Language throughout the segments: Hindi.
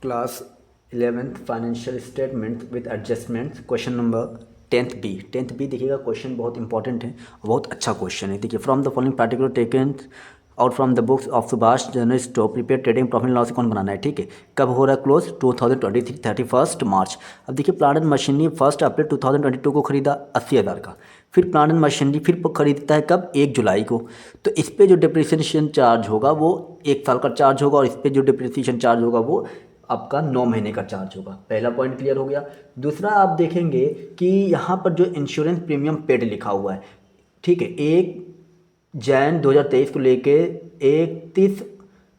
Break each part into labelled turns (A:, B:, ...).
A: Class 11th financial statement with adjustment question number 10th B देखिएगा। क्वेश्चन बहुत इंपॉर्टेंट है, बहुत अच्छा क्वेश्चन है। देखिए, from the following particular taken out from the books of Subhash Chandra stock prepare trading profit loss account बनाना है। ठीक है, कब हो रहा है क्लोज? 2023 31 मार्च। अब देखिए, प्लांट एंड मशीनरी 1 अप्रैल 2022 को खरीदा 80,000 का। फिर प्लांट एंड मशीनरी फिर खरीदता है कब? 1 जुलाई को। तो इस पे जो डिप्रिसिएशन चार्ज होगा वो 1 साल का चार्ज होगा, और इस पे जो डिप्रिसिएशन चार्ज होगा वो आपका 9 महीने का चार्ज होगा। पहला पॉइंट क्लियर हो गया। दूसरा, आप देखेंगे कि यहाँ पर जो इंश्योरेंस प्रीमियम पेड लिखा हुआ है, ठीक है, 1 जैन 2023 को लेके 31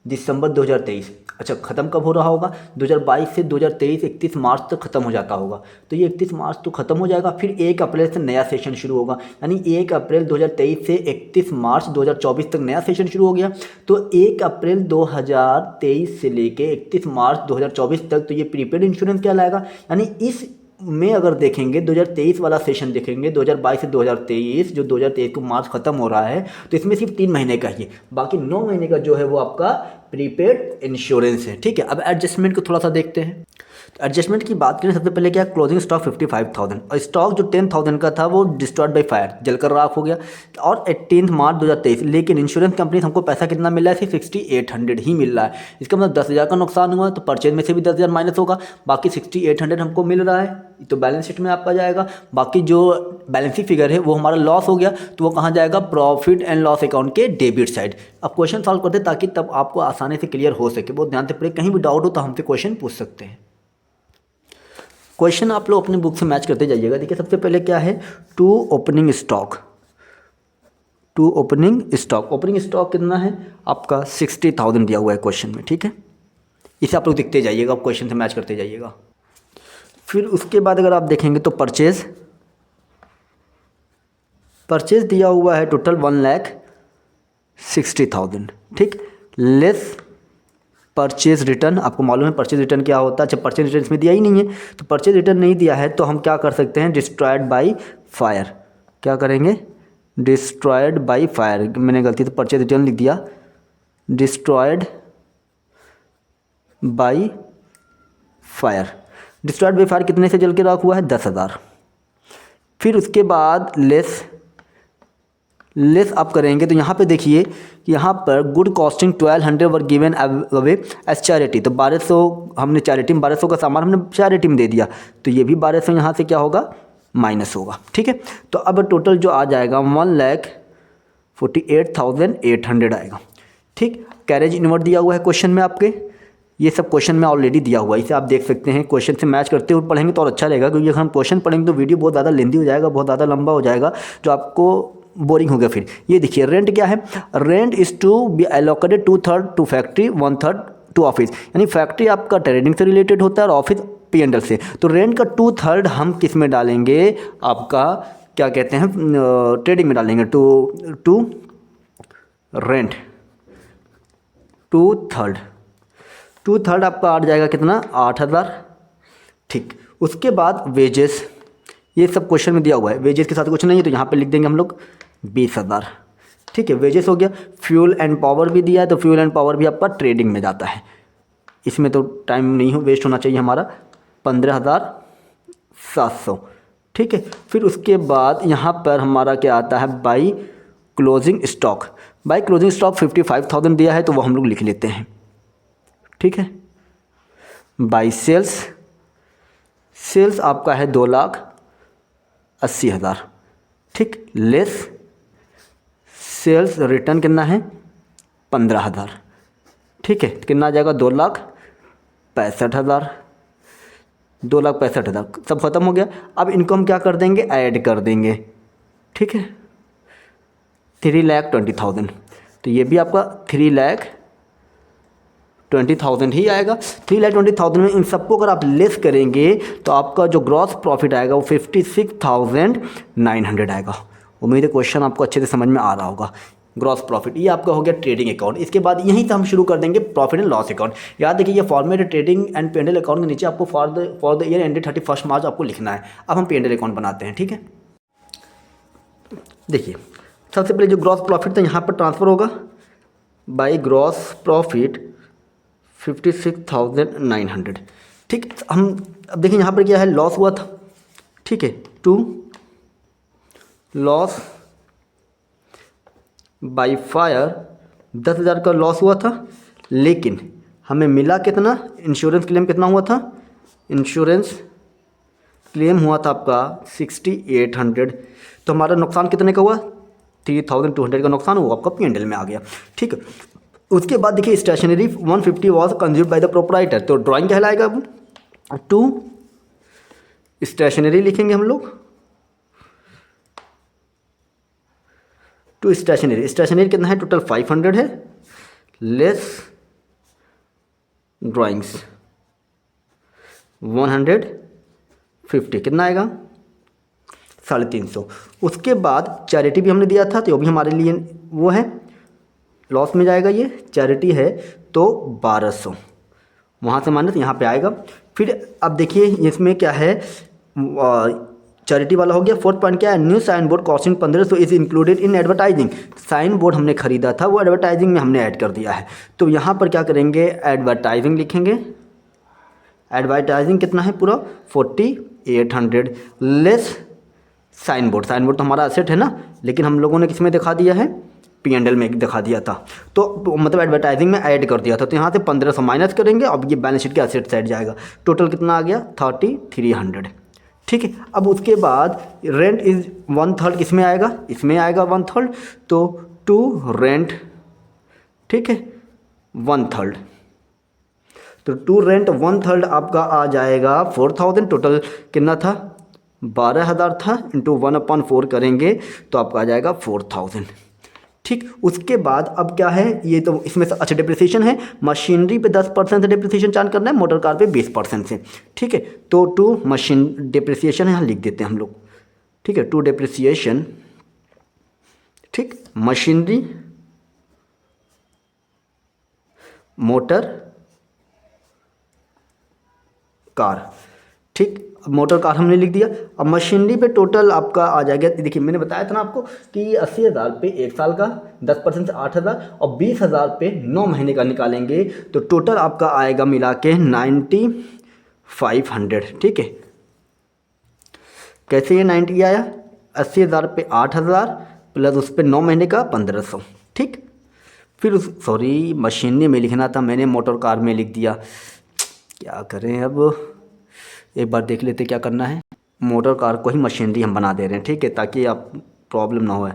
A: दिसंबर 2023, अच्छा ख़त्म कब हो रहा होगा? 2022 से 2023 31 मार्च तक ख़त्म हो जाता होगा। तो ये 31 मार्च तो ख़त्म हो जाएगा, फिर 1 अप्रैल से नया सेशन शुरू होगा। यानी 1 अप्रैल 2023 से 31 मार्च 2024 तक नया सेशन शुरू हो गया। तो 1 अप्रैल 2023 से लेके 31 मार्च 2024 तक तो ये प्रीपेड इंश्योरेंस कहलाएगा। यानी इस में अगर देखेंगे 2023 वाला सेशन देखेंगे, 2022 से 2023, जो 2023 को मार्च खत्म हो रहा है, तो इसमें सिर्फ 3 महीने का ही है, बाकी 9 महीने का जो है वो आपका प्रीपेड इंश्योरेंस है। ठीक है, अब एडजस्टमेंट को थोड़ा सा देखते हैं। तो एडजस्टमेंट की बात करें, सबसे पहले क्या? क्लोजिंग स्टॉक 55,000, और स्टॉक जो 10,000 का था वो डिस्ट्रॉयड बाय फायर, जलकर राख हो गया, और 18 मार्च 2023। लेकिन इंश्योरेंस कंपनी हमको पैसा कितना मिल रहा है? सिर्फ 6800 ही मिल रहा है। इसका मतलब 10,000 का नुकसान हुआ, तो परचेज में से भी 10,000 माइनस होगा, बाकी 6800 हमको मिल रहा है, तो बैलेंस शीट में आपका जाएगा। बाकी जो बैलेंसिंग फिगर है वो हमारा लॉस हो गया, तो वो कहाँ जाएगा? प्रॉफिट एंड लॉस अकाउंट के डेबिट साइड। अब क्वेश्चन सॉल्व करते हैं ताकि तब आपको आसानी से क्लियर हो सके। बहुत ध्यान से पढ़े, कहीं भी डाउट हो तो हमसे क्वेश्चन पूछ सकते हैं। क्वेश्चन आप लोग अपने बुक से मैच करते जाइएगा। देखिए, सबसे पहले क्या है? To opening stock opening stock कितना है आपका? 60,000 दिया हुआ है क्वेश्चन में। ठीक है, इसे आप लोग देखते जाइएगा, क्वेश्चन से मैच करते जाइएगा। फिर उसके बाद अगर आप देखेंगे तो परचेज दिया हुआ है टोटल 1,60,000। ठीक, लेस परचेज रिटर्न। आपको मालूम है परचेज रिटर्न क्या होता है? अच्छा, परचेज रिटर्न इसमें दिया ही नहीं है, तो परचेज रिटर्न नहीं दिया है तो हम क्या कर सकते हैं? Destroyed by fire. क्या करेंगे? Destroyed by fire. मैंने गलती से परचेज रिटर्न लिख दिया, destroyed by fire. Destroyed by fire कितने से जल के राख हुआ है? 10,000। फिर उसके बाद लेस आप करेंगे तो यहाँ पे देखिए कि यहाँ पर good costing 1200 were given away as charity. तो 1200 हमने चैरिटी में 1200 का सामान हमने चैरिटी में दे दिया, तो ये भी 1200 यहाँ से क्या होगा? माइनस होगा। ठीक है, तो अब टोटल जो आ जाएगा 1,48,800 आएगा। ठीक, कैरेज इनवर्ट दिया हुआ है क्वेश्चन में आपके, ये सब क्वेश्चन में ऑलरेडी दिया हुआ है, इसे आप देख सकते हैं। क्वेश्चन से मैच करते हुए पढ़ेंगे तो और अच्छा रहेगा, क्योंकि अगर हम क्वेश्चन पढ़ेंगे तो वीडियो बहुत ज़्यादा लेंदी हो जाएगा, बहुत ज़्यादा लंबा हो जाएगा, जो आपको बोरिंग हो गया। फिर ये देखिए, रेंट क्या है? Rent is to be allocated 2/3 to factory, 1/3 to office. यानी फैक्ट्री आपका ट्रेडिंग से रिलेटेड होता है और ऑफिस P&L से। तो रेंट का 2/3 हम किस में डालेंगे? आपका क्या कहते हैं? ट्रेडिंग में डालेंगे। टू रेंट 2/3 आपका आ जाएगा कितना? 8,000। ठीक, उसके बाद वेजेस, ये सब क्वेश्चन में दिया हुआ है, वेजेस के साथ कुछ नहीं है तो यहाँ पे लिख देंगे हम लोग 20,000। ठीक है, वेजेस हो गया। फ्यूल एंड पावर भी दिया है, तो फ्यूल एंड पावर भी आपका ट्रेडिंग में जाता है, इसमें तो टाइम नहीं हो वेस्ट होना चाहिए हमारा। 15,700। ठीक है, फिर उसके बाद यहाँ पर हमारा क्या आता है? बाई क्लोजिंग स्टॉक 55,000 दिया है, तो वो हम लोग लिख लेते हैं। ठीक है, बाई सेल्स आपका है 2,80,000। ठीक, लेस सेल्स रिटर्न कितना है? 15,000। ठीक है, कितना आ जाएगा? 2,65,000। 2,65,000 सब खत्म हो गया। अब इनको हम क्या कर देंगे? ऐड कर देंगे। ठीक है, 3,20,000, तो ये भी आपका 3,20,000 ही आएगा। 3,20,000 में इन सबको अगर आप लेस करेंगे तो आपका जो ग्रॉस प्रॉफिट आएगा वो 56,900 आएगा। उम्मीद है क्वेश्चन आपको अच्छे से समझ में आ रहा होगा। ग्रॉस प्रॉफिट ये आपका हो गया ट्रेडिंग अकाउंट। इसके बाद यहीं से हम शुरू कर देंगे प्रॉफिट एंड लॉस अकाउंट। याद देखिए, ये format trading and P&L account के नीचे आपको फॉर द ईयर एंडेड 31 मार्च आपको लिखना है। अब हम P&L अकाउंट बनाते हैं। ठीक है, देखिए, सबसे पहले जो ग्रॉस प्रॉफिट था यहाँ पर ट्रांसफ़र होगा बाई ग्रॉस प्रॉफिट 56,900। ठीक, हम अब देखिए यहाँ पर क्या है, लॉस हुआ था। ठीक है, टू लॉस बाई फायर 10,000 का लॉस हुआ था, लेकिन हमें मिला कितना, इंश्योरेंस क्लेम कितना हुआ था, इंश्योरेंस क्लेम हुआ था आपका 6,800। तो हमारा नुकसान कितने का हुआ, 3,200 का नुकसान हुआ, आपका P&L में आ गया। ठीक है, उसके बाद देखिए stationery 150 was consumed by the proprietor. तो ड्राइंग कहलाएगा अब, टू स्टेशनरी लिखेंगे हम लोग, टू स्टेशनरी, स्टेशनरी कितना है, टोटल 500 है, लेस ड्राइंग्स 150, कितना आएगा, 350। उसके बाद चैरिटी भी हमने दिया था, तो वो भी हमारे लिए वो है, लॉस में जाएगा, ये चैरिटी है तो 1200, वहाँ से माइनस यहाँ पे आएगा। फिर अब देखिए इसमें क्या है, चैरिटी वाला हो गया। फोर्थ पॉइंट क्या है, new sign board costing 1500 is included in advertising. Sign board हमने खरीदा था, वो एडवर्टाइजिंग में हमने ऐड कर दिया है। तो यहाँ पर क्या करेंगे, एडवर्टाइजिंग लिखेंगे, एडवर्टाइजिंग कितना है पूरा 4800, less sign board. Sign board तो हमारा एसेट है ना, लेकिन हम लोगों ने किस में दिखा दिया है, P&L में दिखा दिया था, तो मतलब एडवर्टाइजिंग में ऐड कर दिया था। तो यहाँ से 1500 माइनस करेंगे, अब ये बैलेंस शीट के एसेट साइड जाएगा। टोटल कितना आ गया, 3300। ठीक है, अब उसके बाद रेंट इज 1/3 किस में आएगा, इसमें आएगा 1/3, तो टू रेंट, ठीक है 1/3, तो टू रेंट 1/3 आपका आ जाएगा 4000। टोटल कितना था, 12,000 था, इंटू 1/4 करेंगे तो आपका आ जाएगा 4000। ठीक, उसके बाद अब क्या है, ये तो इसमें से अच्छा डिप्रिसिएशन है, मशीनरी पे 10% से डिप्रिसिएशन चार्ज करना है, मोटर कार पे 20% से। ठीक है, तो टू मशीन डिप्रिसिएशन यहाँ लिख देते हैं हम लोग। ठीक है, टू डिप्रिसिएशन, ठीक, मशीनरी, मोटर कार। ठीक, मोटर कार हमने लिख दिया। अब मशीनरी पे टोटल आपका आ जाएगा, देखिए मैंने बताया था ना आपको कि 80,000 पे 1 साल का, 10% से 8,000 और 20,000 पे 9 महीने का निकालेंगे, तो टोटल आपका आएगा मिला के 9500। ठीक है, कैसे ये 90 आया, 80,000 पे 8,000 प्लस उस पर 9 महीने का 1500। ठीक, फिर उस सॉरी मशीनरी में लिखना था, मैंने मोटर कार में लिख दिया, क्या करें अब, एक बार देख लेते क्या करना है। मोटर कार को ही मशीनरी हम बना दे रहे हैं, ठीक है, ताकि आप प्रॉब्लम ना हो।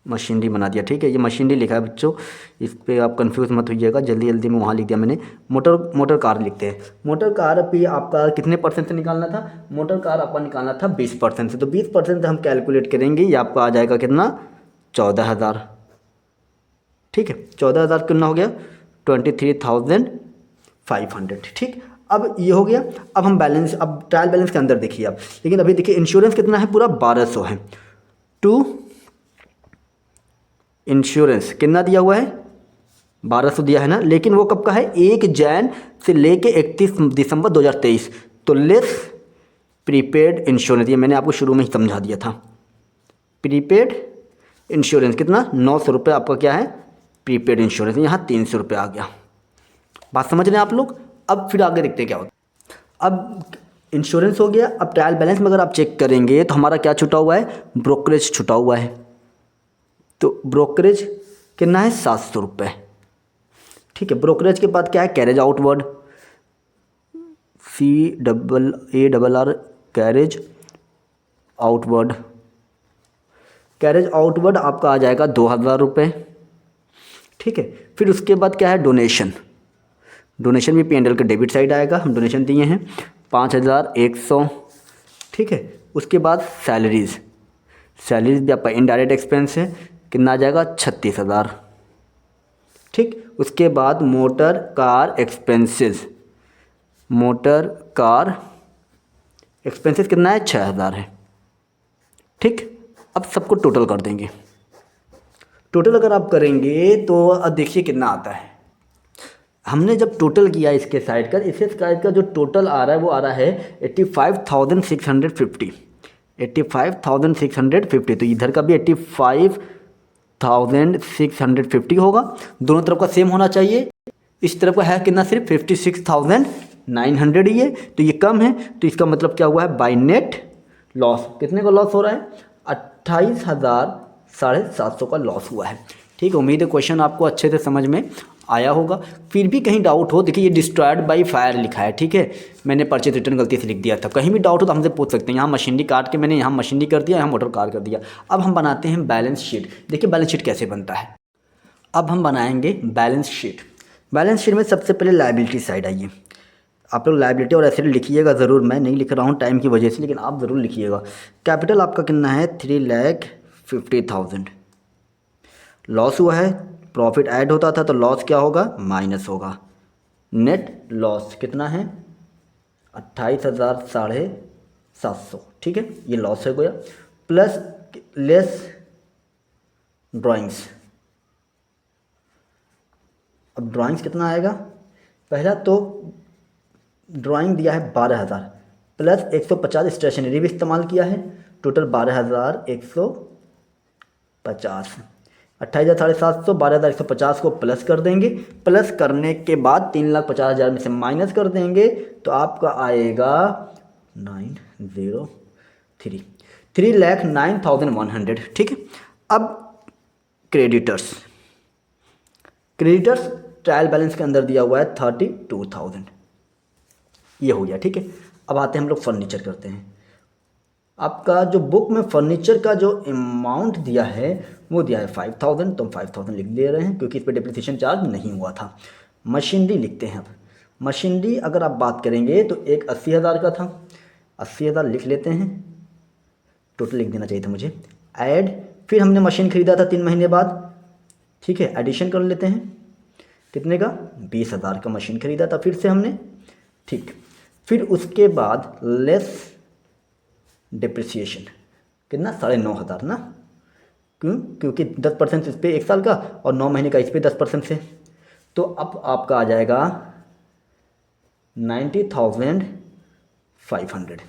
A: मशीनरी बना दिया, ठीक है, ये मशीनरी लिखा है बच्चों, इस पर आप कंफ्यूज मत होइएगा, जल्दी जल्दी में वहाँ लिख दिया मैंने। मोटर कार लिखते हैं। मोटर कार पे आपका कितने % से निकालना था, मोटर कार आपका निकालना था 20% से, तो 20% हम कैलकुलेट करेंगे, ये आपका आ जाएगा कितना, 14,000। ठीक है, 14,000 कितना हो गया, 23,500। ठीक, अब ये हो गया। अब हम बैलेंस, अब ट्रायल बैलेंस के अंदर देखिए आप, लेकिन अभी देखिए इंश्योरेंस कितना है, पूरा 1200 है। टू इंश्योरेंस कितना दिया हुआ है, 1200 दिया है ना, लेकिन वो कब का है, 1 जैन से लेके 31 दिसंबर 2023। तो लेस प्रीपेड इंश्योरेंस, ये मैंने आपको शुरू में ही समझा दिया था। प्रीपेड इंश्योरेंस कितना, 900 रुपये आपका क्या है, प्रीपेड इंश्योरेंस, यहाँ 300 रुपये आ गया। बात समझ रहे हैं आप लोग। अब फिर आगे देखते हैं क्या होता है। अब इंश्योरेंस हो गया। अब ट्रायल बैलेंस में अगर आप चेक करेंगे तो हमारा क्या छुटा हुआ है, ब्रोकरेज छुटा हुआ है। तो ब्रोकरेज कितना है, 700 रुपये। ठीक है, ब्रोकरेज के बाद क्या है, carriage outward, CARR, carriage outward. Carriage outward आपका आ जाएगा 2,000 रुपये। ठीक है, फिर उसके बाद क्या है, डोनेशन। डोनेशन भी P&L के डेबिट साइड आएगा, हम डोनेशन दिए हैं 5,100। ठीक है, उसके बाद सैलरीज, सैलरीज भी आपका इनडायरेक्ट एक्सपेंस है, कितना आ जाएगा, 36,000। ठीक, उसके बाद motor car expenses, motor car expenses कितना है, 6,000 है। ठीक, अब सबको टोटल कर देंगे। टोटल अगर आप करेंगे तो अब देखिए कितना आता है। हमने जब टोटल किया इसके साइड का, इसके साइड का जो टोटल आ रहा है वो आ रहा है 85,650, 85,650। तो इधर का भी 85 5650 होगा। दोनों तरफ का सेम होना चाहिए। इस तरफ का है कितना, सिर्फ 56,900 ही है, तो ये कम है, तो इसका मतलब क्या हुआ है, बाय नेट लॉस। कितने का लॉस हो रहा है, 28,750 का लॉस हुआ है। ठीक है, उम्मीद है क्वेश्चन आपको अच्छे से समझ में आया होगा। फिर भी कहीं डाउट हो, देखिए ये डिस्ट्रॉयड बाय फायर लिखा है, ठीक है, मैंने परचेज रिटर्न गलती से लिख दिया था। कहीं भी डाउट हो तो हमसे पूछ सकते हैं। यहाँ मशीनरी काट के मैंने यहाँ मशीनरी कर दिया, यहाँ मोटर कार कर दिया। अब हम बनाते हैं बैलेंस शीट। देखिए बैलेंस शीट कैसे बनता है। अब हम बनाएंगे बैलेंस शीट। बैलेंस शीट में सबसे पहले लायबिलिटी साइड आइए। आप लोग लायबिलिटी और एसेट लिखिएगा ज़रूर, मैं नहीं लिख रहा हूँ टाइम की वजह से, लेकिन आप ज़रूर लिखिएगा। कैपिटल आपका कितना है, 3,50,000। लॉस हुआ है, प्रॉफिट ऐड होता था तो लॉस क्या होगा, माइनस होगा। नेट लॉस कितना है, 28,750। ठीक है, ये लॉस हो गया। Plus less drawings. अब ड्राइंग्स कितना आएगा, पहला तो ड्राइंग दिया है 12,000 प्लस 150 स्टेशनरी भी इस्तेमाल किया है, टोटल 12,150। 28,750, 12,150 को प्लस कर देंगे। प्लस करने के बाद 3,50,000 में से माइनस कर देंगे तो आपका आएगा 903, 3,09,100। ठीक है, अब क्रेडिटर्स। क्रेडिटर्स ट्रायल बैलेंस के अंदर दिया हुआ है 32,000, ये हो गया। ठीक है, अब आते हैं हम लोग फर्नीचर करते हैं। आपका जो बुक में फर्नीचर का जो अमाउंट दिया है वो दिया है 5,000, तो हम 5,000 लिख दे रहे हैं क्योंकि इस पर डिप्रिसिएशन चार्ज नहीं हुआ था। मशीनरी लिखते हैं। अब मशीनरी अगर आप बात करेंगे तो एक 80,000 का था, 80,000 लिख लेते हैं, टोटल लिख देना चाहिए था मुझे। ऐड, फिर हमने मशीन खरीदा था 3 महीने बाद, ठीक है, एडिशन कर लेते हैं। कितने का, 20,000 का मशीन खरीदा था फिर से हमने। ठीक, फिर उसके बाद लेस डिप्रिसिएशन कितना, 9,500 ना, क्योंकि 10% इस पर 1 साल का और 9 महीने का इस पर 10% से, तो अब आपका आ जाएगा 90,500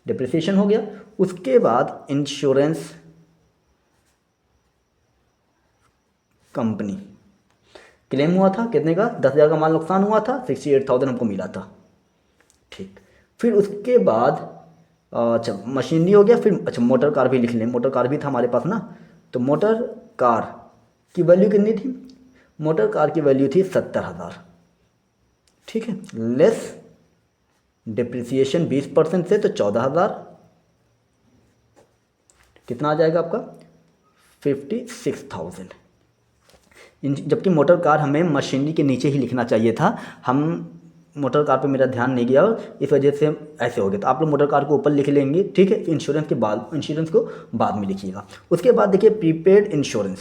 A: डिप्रिसिएशन हो गया। उसके बाद इंश्योरेंस कंपनी क्लेम हुआ था, कितने का, 10,000 का माल नुकसान हुआ था, 68,000 हमको मिला था। ठीक, फिर उसके बाद अच्छा मशीनरी हो गया। फिर अच्छा मोटर कार भी लिख लें, मोटर कार भी था हमारे पास ना, तो मोटर कार की वैल्यू कितनी थी, मोटर कार की वैल्यू थी 70,000। ठीक है, लेस डिप्रिसिएशन 20% से तो 14,000, कितना आ जाएगा आपका, 56,000। जबकि मोटर कार हमें मशीनरी के नीचे ही लिखना चाहिए था, हम मोटर कार पे मेरा ध्यान नहीं गया, इस वजह से ऐसे हो गया। तो आप लोग मोटर कार को ऊपर लिख लेंगे, ठीक है, इंश्योरेंस के बाद, इंश्योरेंस को बाद में लिखिएगा। उसके बाद देखिए प्रीपेड इंश्योरेंस।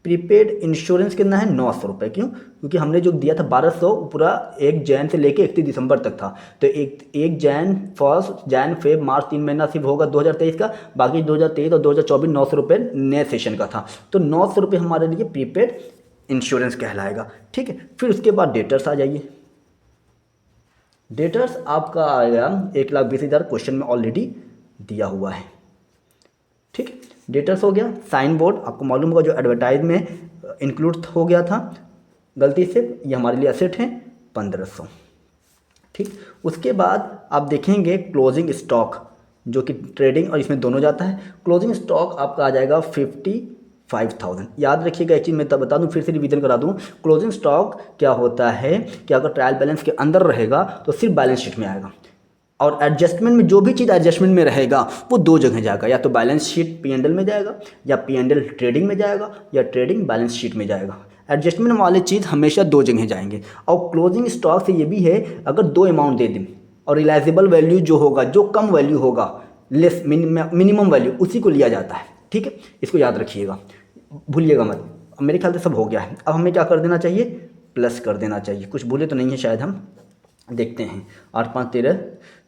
A: प्रीपेड इंश्योरेंस कितना है, 900 रुपये। क्यों, क्योंकि हमने जो दिया था 1200 पूरा 1 जैन से लेके 31 दिसंबर तक था, तो 1 जैन, 1 जैन, फेब, मार्च 3 महीना सिर्फ होगा 2023 का, बाकी 2023 और 2024 900 रुपये नए सेशन का था, तो 900 रुपये हमारे लिए प्रीपेड इंश्योरेंस कहलाएगा। ठीक है, फिर उसके बाद डेटर्स आ जाइए। डेटर्स आपका आएगा 1,20,000, क्वेश्चन में ऑलरेडी दिया हुआ है। ठीक है, डेटर्स हो गया। साइन बोर्ड आपको मालूम होगा जो एडवर्टाइज में इंक्लूड हो गया था गलती से, ये हमारे लिए एसेट है 1,500। ठीक, उसके बाद आप देखेंगे क्लोजिंग स्टॉक, जो कि ट्रेडिंग और इसमें दोनों जाता है। क्लोजिंग स्टॉक आपका आ जाएगा 55,000। याद रखिएगा एक चीज़ मैं तब बता दूं, फिर से रिवीजन करा दूं, क्लोजिंग स्टॉक क्या होता है कि अगर ट्रायल बैलेंस के अंदर रहेगा तो सिर्फ बैलेंस शीट में आएगा, और एडजस्टमेंट में जो भी चीज़ एडजस्टमेंट में रहेगा वो 2 जगह जाएगा, या तो बैलेंस शीट P&L में जाएगा, या P&L ट्रेडिंग में जाएगा, या ट्रेडिंग बैलेंस शीट में जाएगा। एडजस्टमेंट वाली चीज़ हमेशा 2 जगह जाएंगे। और क्लोजिंग स्टॉक से ये भी है, अगर 2 अमाउंट दे दें और रिलाइजेबल वैल्यू जो होगा, जो कम वैल्यू होगा, लेस मिनिमम वैल्यू, उसी को लिया जाता है। ठीक है, इसको याद रखिएगा, भूलिएगा मत। अब मेरे ख्याल से सब हो गया है। अब हमें क्या कर देना चाहिए, प्लस कर देना चाहिए। कुछ भूले तो नहीं है शायद, हम देखते हैं। 8 5 13,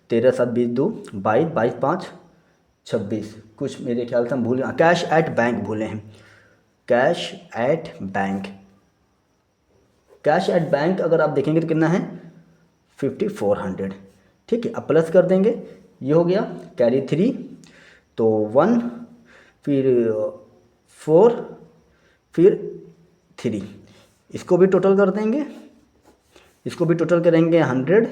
A: 13 7 20 2 22, 22 5 26, कुछ मेरे ख्याल से हम भूले। कैश एट बैंक भूले हैं, cash at bank. Cash at bank अगर आप देखेंगे तो कितना है, 5400। ठीक है, अब प्लस कर देंगे, ये हो गया कैरी 3, तो 1, फिर 4, फिर 3, इसको भी टोटल कर देंगे, इसको भी टोटल करेंगे 100,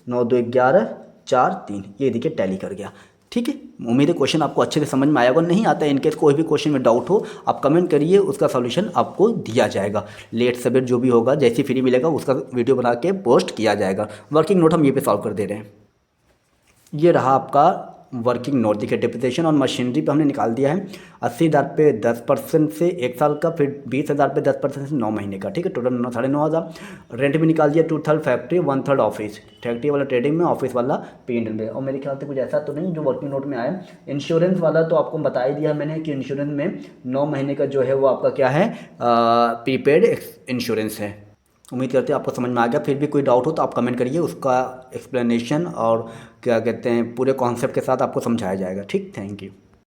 A: 9 2 11, 4 3, ये देखिए टैली कर गया। ठीक है, उम्मीद है क्वेश्चन आपको अच्छे से समझ में आया होगा। नहीं आता है इनकेस कोई भी क्वेश्चन में डाउट हो आप कमेंट करिए, उसका सॉल्यूशन आपको दिया जाएगा। लेट सवेर जो भी होगा, जैसे फ्री मिलेगा उसका वीडियो बना के पोस्ट किया जाएगा। वर्किंग नोट हम ये पे सॉल्व कर दे रहे हैं। ये रहा आपका वर्किंग नोट। देखिए डिप्रिसिएशन और मशीनरी पे हमने निकाल दिया है 80,000 पे 10% से 1 साल का, फिर 20,000 पे 10% से 9 महीने का। ठीक है, टोटल 9,500। रेंट भी निकाल दिया, 2/3 फैक्ट्री 1/3 ऑफिस। फैक्ट्री वाला ट्रेडिंग में, ऑफिस वाला पेंट में। और मेरे ख्याल से कुछ ऐसा तो नहीं जो वर्किंग नोट में आया। इंश्योरेंस वाला तो आपको बता ही दिया मैंने कि इंश्योरेंस में 9 महीने का जो है वो आपका क्या है, प्रीपेड इंश्योरेंस है। उम्मीद करते हैं आपको समझ में आ गया। फिर भी कोई डाउट हो तो आप कमेंट करिए, उसका एक्सप्लेनेशन और क्या कहते हैं पूरे कॉन्सेप्ट के साथ आपको समझाया जाएगा। ठीक, थैंक यू।